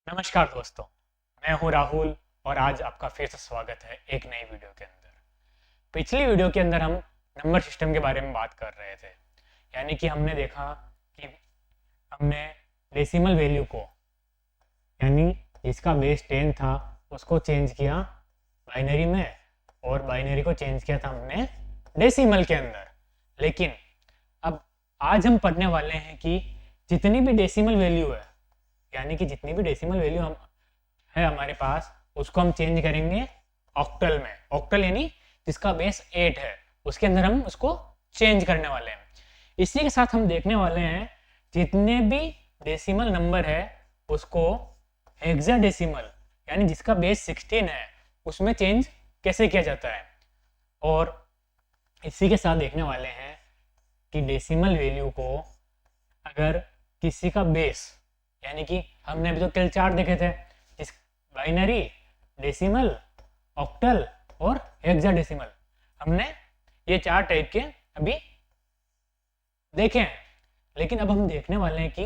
नमस्कार दोस्तों, मैं हूं राहुल और आज आपका फिर से स्वागत है एक नई वीडियो के अंदर। पिछली वीडियो के अंदर हम नंबर सिस्टम के बारे में बात कर रहे थे, यानी कि हमने देखा कि हमने डेसिमल वैल्यू को, यानी जिसका बेस 10 था, उसको चेंज किया बाइनरी में और बाइनरी को चेंज किया था हमने डेसिमल के अंदर। लेकिन अब आज हम पढ़ने वाले हैं कि जितनी भी डेसिमल वैल्यू है, यानी कि जितनी भी डेसिमल वैल्यू हम है हमारे पास, उसको हम चेंज करेंगे ऑक्टल में। ऑक्टल यानी जिसका बेस 8 है, उसके अंदर हम उसको चेंज करने वाले हैं। इसी के साथ हम देखने वाले हैं जितने भी डेसिमल नंबर है उसको हेक्साडेसिमल यानी जिसका बेस 16 है उसमें चेंज कैसे किया जाता है। और इसी के साथ देखने वाले हैं कि डेसिमल वैल्यू को अगर किसी का बेस, यानी कि हमने अभी तो कल 4 देखे थे, जिस बाइनरी, डेसिमल, ऑक्टल और हेक्साडेसिमल, हमने ये 4 टाइप के अभी देखे हैं। लेकिन अब हम देखने वाले हैं कि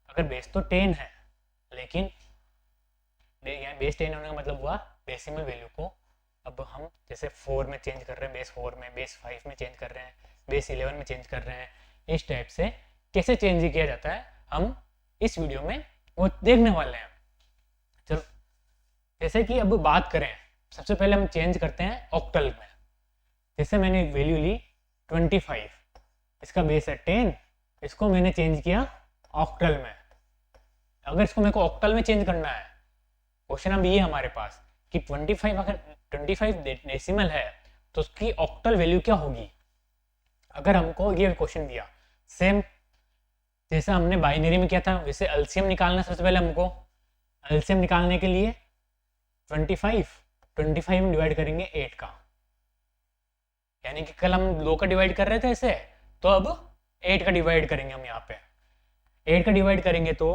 अगर बेस तो 10 है, लेकिन बेस 10 होने का मतलब हुआ डेसिमल वैल्यू को अब हम जैसे 4 में चेंज कर रहे हैं, बेस 4 में, बेस 5 में चेंज कर रहे हैं, बेस 11 में चेंज कर रहे हैं। इस टाइप से कैसे चेंज किया जाता है हम इस वीडियो में वो देखने वाले हैं। चलो, जैसे कि अब बात करें, सबसे पहले हम चेंज करते हैं ऑक्टल में। जैसे मैंने वैल्यू ली 25, इसका बेस है 10, इसको मैंने चेंज किया ऑक्टल में। अगर इसको मेरे को ऑक्टल में चेंज करना है, क्वेश्चन अब ये हमारे पास कि 25 अगर 25 डेसिमल है तो उसकी ऑक्टल वैल्यू क्या होगी। अगर हमको ये क्वेश्चन दिया सेम जैसा हमने बाइनरी में किया था, वैसे एलसीएम निकालना। सबसे पहले हमको एलसीएम निकालने के लिए 25 में डिवाइड करेंगे 8 का, यानी कि कल हम 2 का डिवाइड कर रहे थे ऐसे, तो अब 8 का डिवाइड करेंगे हम यहाँ पे। 8 का डिवाइड करेंगे तो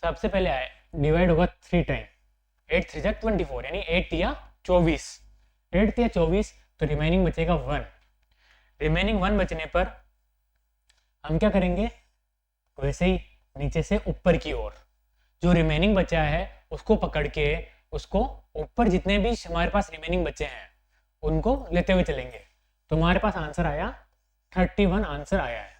सबसे पहले आए डिवाइड होगा 3 टाइम, 8 3 24, यानी 8 तिया 24, 8 तिया 24, तो रिमेनिंग बचेगा 1। रिमेनिंग 1 बचने पर हम क्या करेंगे, वैसे ही नीचे से ऊपर की ओर जो रिमेनिंग बचा है उसको पकड़ के उसको ऊपर जितने भी हमारे पास रिमेनिंग बचे हैं उनको लेते हुए चलेंगे। तो हमारे पास आंसर आया 31 आंसर आया है।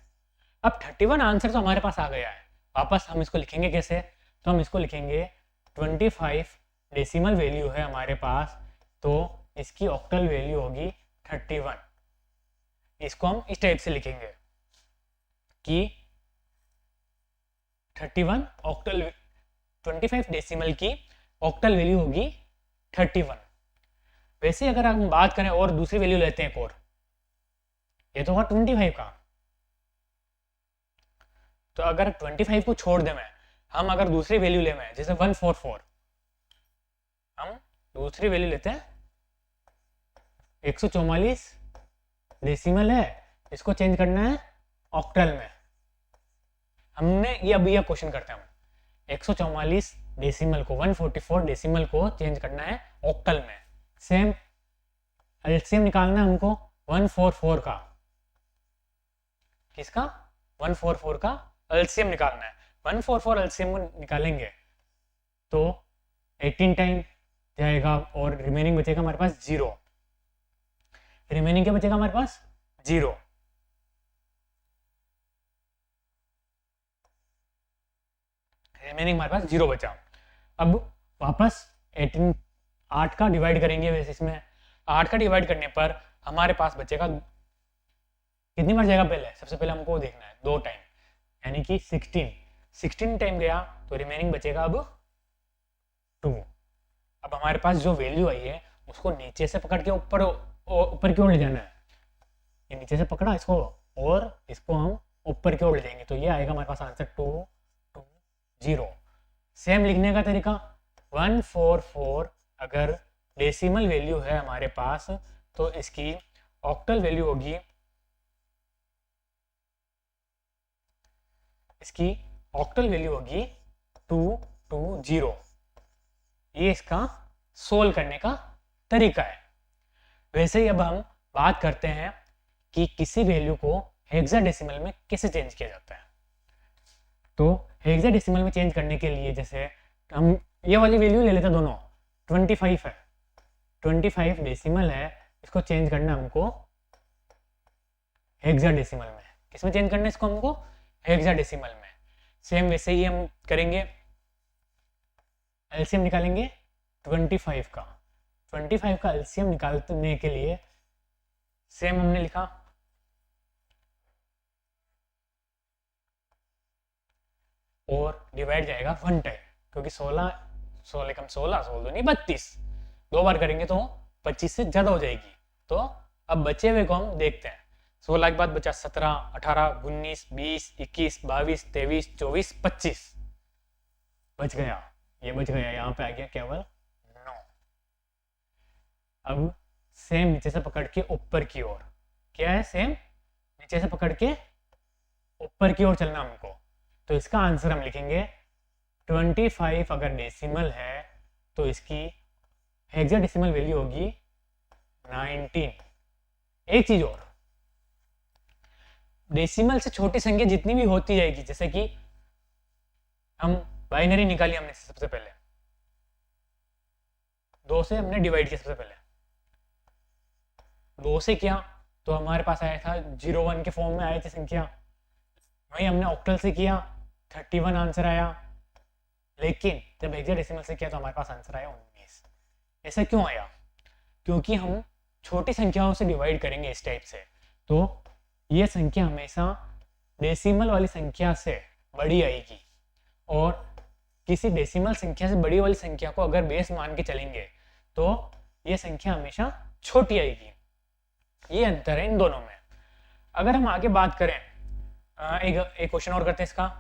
अब 31 आंसर तो हमारे पास आ गया है, वापस हम इसको लिखेंगे कैसे, तो हम इसको लिखेंगे 25 डेसिमल वैल्यू है हमारे पास, तो इसकी ऑक्टल वैल्यू होगी 31। इसको हम इस टाइप से लिखेंगे कि 31 ऑक्टल 25 डेसिमल की ऑक्टल वैल्यू होगी 31। वैसे अगर हम बात करें और दूसरी वैल्यू लेते हैं एक और, ये तो हुआ 25 का, तो अगर 25 को छोड़ दे मैं, हम अगर दूसरी वैल्यू ले मैं जैसे 144, हम दूसरी वैल्यू लेते हैं 144 डेसिमल है, इसको चेंज करना है ऑक्टल में। हमने ये अभी यह क्वेश्चन करते हैं, हम 144 डेसिमल को 144 डेसिमल को चेंज करना है ऑक्टल में। सेम एलसीएम निकालना है हमको 144 का, किसका, 144 का एलसीएम निकालना है। 144 एलसीएम निकालेंगे तो 18 टाइम जाएगा और रिमेनिंग बचेगा हमारे पास 0। रिमेनिंग क्या बचेगा हमारे पास, 0। रिमेनिंग हमारे पास 0 बचा। अब वापस 18 8 का डिवाइड करेंगे, वैसे इसमें 8 का डिवाइड करने पर हमारे पास बचेगा, कितनी बार जाएगा पहले, सबसे पहले हमको देखना है 2 टाइम, यानी कि 16 टाइम गया तो रिमेनिंग बचेगा अब 2। अब हमारे पास जो वैल्यू आई है उसको नीचे से पकड़ के ऊपर की ओर ले जाना है। ये नीचे से पकड़ा इसको और इसको हम ऊपर की ओर ले जाएंगे, तो ये आएगा हमारे पास आंसर 220। सेम लिखने का तरीका 144 अगर डेसिमल वैल्यू है हमारे पास तो इसकी ऑक्टल वैल्यू होगी, इसकी ऑक्टल वैल्यू होगी 220। ये इसका सोल्व करने का तरीका है। वैसे ही अब हम बात करते हैं कि किसी वैल्यू को हेक्साडेसिमल में कैसे चेंज किया जाता है। तो हेक्साडेसिमल में चेंज करने के लिए जैसे हम ये वाली वैल्यू ले लेते दोनों, 25 है, 25 डेसिमल है, इसको चेंज करना है हमको हेक्साडेसिमल में। किसमें चेंज करना है इसको हमको? हेक्साडेसिमल में। सेम वैसे ही हम करेंगे, एलसीएम निकालेंगे 25 का। 25 का एलसीएम निकालने के लिए सेम हमने लिखा और डिवाइड जाएगा 1 टाइम, क्योंकि 16 16 कम 16 16 नहीं 32, 2 बार करेंगे तो 25 से ज़्यादा हो जाएगी। तो अब बचे हुए को हम देखते हैं। 16 के बाद बचा 17, 18, 19, 20, 21, 22, 23, 24, 25 बच गया, ये बच गया, यहाँ पे आ गया केवल 9। अब सेम नीचे से पकड़ के ऊपर की ओर, क्या है? सेम नीचे से पकड़ के ऊपर की ओर चलना हमको। तो इसका आंसर हम लिखेंगे 25 अगर डेसिमल है तो इसकी हेक्साडेसिमल वैल्यू होगी 19। एक चीज और, डेसिमल से छोटी संख्या जितनी भी होती जाएगी, जैसे कि हम बाइनरी निकाली हमने सबसे पहले, 2 से हमने डिवाइड किया, सबसे पहले 2 से किया तो हमारे पास आया था 01 के फॉर्म में आई थी संख्या, वही हमने ऑक्टल से किया 31 आंसर आया, लेकिन जब हेक्साडेसिमल से किया तो हमारे पास आंसर आया 19। ऐसा क्यों आया? क्योंकि हम छोटी संख्याओं से डिवाइड करेंगे इस टाइप से, तो ये संख्या हमेशा डेसिमल वाली संख्या से बड़ी आएगी, और किसी डेसिमल संख्या से बड़ी वाली संख्या को अगर बेस मान के चलेंगे तो ये संख्या हमेशा छोटी आएगी। ये अंतर है इन दोनों में। अगर हम आगे बात करें, एक क्वेश्चन और करते हैं इसका।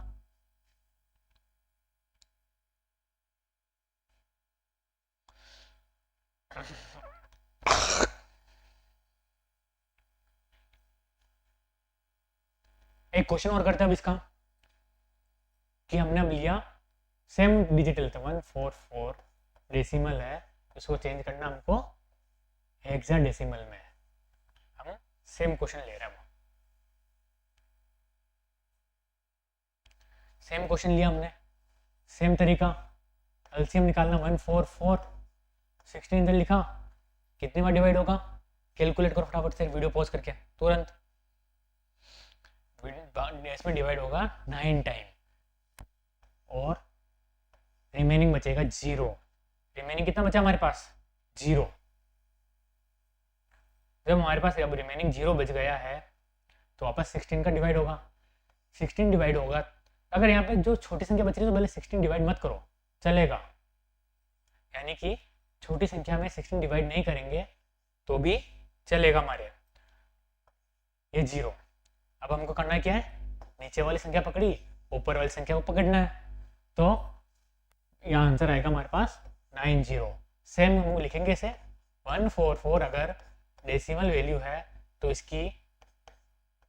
एक क्वेश्चन और करते हैं अब इसका, कि हमने अब लिया सेम डिजिटल था 144 डेसिमल है, उसको चेंज करना हमको हेक्साडेसिमल में। हम सेम क्वेश्चन ले रहे हैं, सेम क्वेश्चन लिया हमने, सेम तरीका, एलसीएम निकालना 144, 16 इधर लिखा, कितनी बार डिवाइड होगा? कैलकुलेट करो फटाफट से, वीडियो पॉज करके तुरंत। इसमें डिवाइड होगा 9 टाइम और रिमेनिंग बचेगा 0। रिमेनिंग कितना बचा हमारे पास? 0। जब हमारे पास अब रिमेनिंग 0 बच गया है तो वापस 16 का डिवाइड होगा, 16 डिवाइड होगा। अगर यहाँ पे जो छोटी संख्या बच रही है तो पहले 16 डिवाइड मत करो, चलेगा, यानी कि छोटी संख्या में 16 डिवाइड नहीं करेंगे तो भी चलेगा हमारे, ये 0। अब हमको करना क्या है? नीचे वाली संख्या पकड़ी, ऊपर वाली संख्या को पकड़ना है, तो यहाँ आंसर आएगा हमारे पास 90। सेम हम लिखेंगे इसे 144 अगर डेसिमल वैल्यू है तो इसकी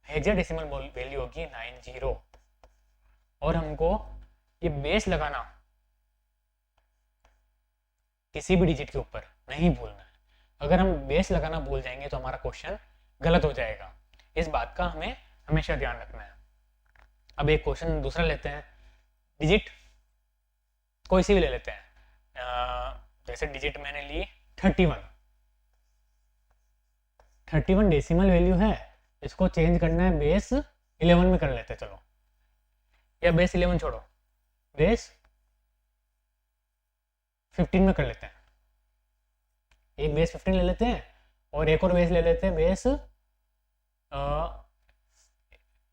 हेक्साडेसिमल वैल्यू होगी 90। और हमको ये बेस लगाना किसी भी डिजिट के ऊपर नहीं भूलना है। अगर हम बेस लगाना भूल जाएंगे तो हमारा क्वेश्चन गलत हो जाएगा, इस बात का हमें हमेशा ध्यान रखना है। अब एक क्वेश्चन दूसरा लेते हैं, डिजिट कोई सी भी ले लेते हैं, जैसे डिजिट मैंने ली 31 डेसिमल वैल्यू है, इसको चेंज करना है बेस 11 में कर लेते हैं, चलो, या बेस 11 छोड़ो, बेस 15 में कर लेते हैं। एक बेस 15 ले लेते हैं और एक और बेस ले लेते हैं, बेस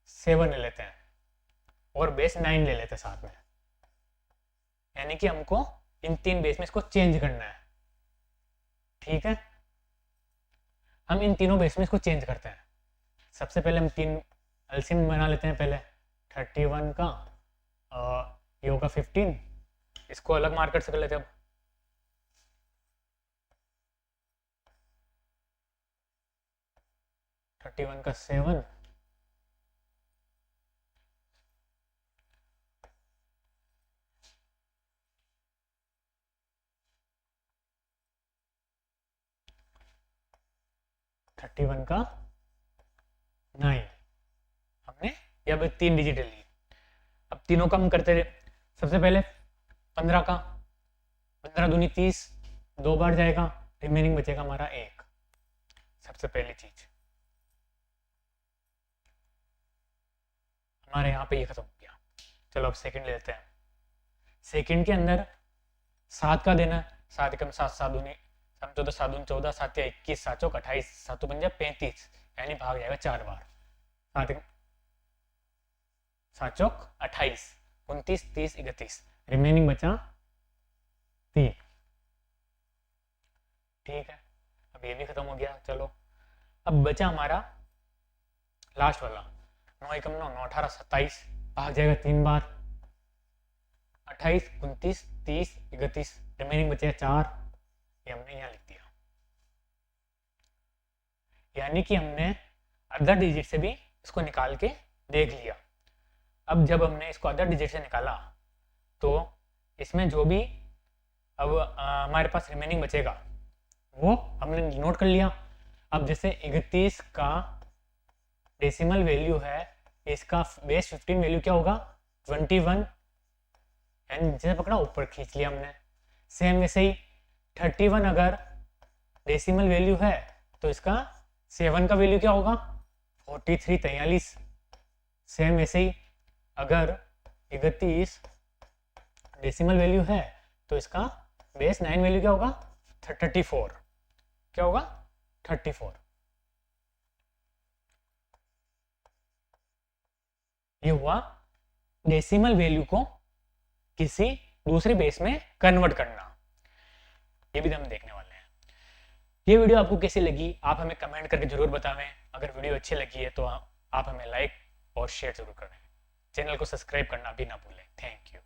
7 ले लेते हैं और बेस 9 ले लेते हैं साथ में, यानी कि हमको इन 3 बेस में इसको चेंज करना है। ठीक है, हम इन तीनों बेस में इसको चेंज करते हैं। सबसे पहले हम 3 एलसीएम बना लेते हैं, पहले 31 का ये होगा 15, इसको अलग मार्कर से कर लेते हैं। अब 31 का 7, वन का 9, हमने यहाँ पे 3 डिजिट ली। अब तीनों का हम करते रहे, सबसे पहले 15 का 15 दूनी 30, 2 बार जाएगा, रिमेनिंग बचेगा हमारा 1। सबसे पहली चीज हमारे यहाँ पे ये खत्म हो गया। चलो अब सेकंड ले लेते हैं। सेकंड के अंदर 7 का देना है, 7 एकम 7, 7 दूनी 14, 7 दूनी 14, 7 या 21, 7 चौक 28, 7 पंजा 35, यानी भाग जाएगा 4 बार। 7 चौक 28, 29, 30, 31, रिमेनिंग बचा 3। ठीक है, अब ये भी खत्म हो गया। चलो अब बचा हमारा लास्ट वाला 9 एकम 9, 9 18, 27, भाग जाएगा 3 बार। 28, 29, 30, 31, रिमेनिंग बचे 4। ये हमने यहाँ लिख दिया, यानी कि हमने अदर डिजिट से भी इसको निकाल के देख लिया। अब जब हमने इसको अदर डिजिट से निकाला तो इसमें जो भी अब हमारे पास रिमेनिंग बचेगा वो हमने नोट कर लिया। अब जैसे 31 का डेसिमल वैल्यू है, इसका बेस 15 वैल्यू क्या होगा 21, यानी नीचे से पकड़ा ऊपर खींच लिया हमने। सेम वैसे ही 31 अगर डेसिमल वैल्यू है तो इसका 7 का वैल्यू क्या होगा 43, 43। सेम वैसे ही अगर 31 डेसिमल वैल्यू है तो इसका बेस 9 वैल्यू क्या होगा 34। क्या होगा 34। ये हुआ डेसिमल वैल्यू को किसी दूसरे बेस में कन्वर्ट करना। ये भी हम देखने वाले हैं। ये वीडियो आपको कैसी लगी आप हमें कमेंट करके जरूर बतावें। अगर वीडियो अच्छी लगी है तो आप हमें लाइक और शेयर जरूर करें। चैनल को सब्सक्राइब करना भी ना भूलें। Thank you.